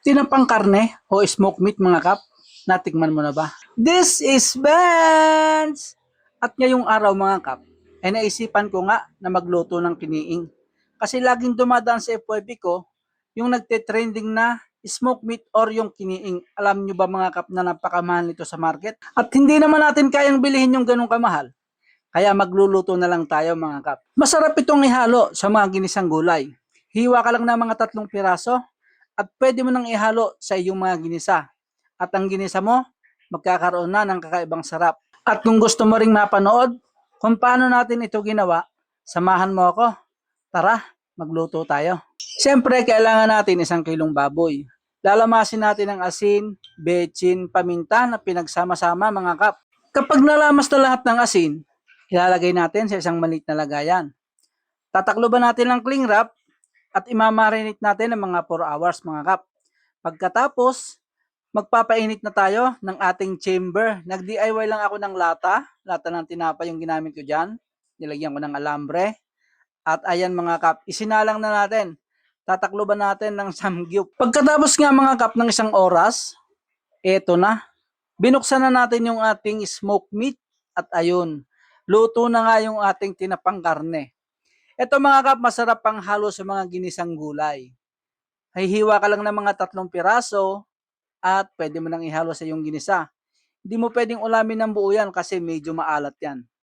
Tinapang karne o smoked meat mga kap, natikman mo na ba? This is Benz! At ngayong araw mga kap, ay naisipan ko nga na magluto ng kiniing. Kasi laging dumadaan sa FYP ko, yung nagte-trending na smoked meat or yung kiniing. Alam nyo ba mga kap na napakamahal nito sa market? At hindi naman natin kayang bilhin yung ganong kamahal. Kaya magluluto na lang tayo mga kap. Masarap itong ihalo sa mga ginisang gulay. Hiwa ka lang ng mga 3 piraso at pwede mo nang ihalo sa iyong mga ginisa. At ang ginisa mo, magkakaroon na ng kakaibang sarap. At kung gusto mo ring mapanood kung paano natin ito ginawa, samahan mo ako. Tara, magluto tayo. Siyempre, kailangan natin 1 kilong baboy. Lalamasin natin ang asin, bechin, paminta na pinagsama-sama mga kap. Kapag nalamas na lahat ng asin, ilalagay natin sa isang maliit na lagayan. Tatakloban natin ng cling wrap at imamarinate natin ng mga 4 hours mga kap. Pagkatapos, magpapainit na tayo ng ating chamber. Nag-DIY lang ako ng lata ng tinapay yung ginamit ko dyan. Nilagyan ko ng alambre. At ayan mga kap, isinalang na natin. Tatakloban natin ng samgyup. Pagkatapos nga mga kap ng 1 oras, eto na. Binuksan na natin yung ating smoked meat at ayun, luto na nga yung ating tinapang karne. Ito mga kap, masarap pang halo sa mga ginisang gulay. Hihiwa ka lang ng mga 3 piraso at pwede mo nang ihalo sa iyong ginisa. Hindi mo pwedeng ulamin ng buo yan kasi medyo maalat yan.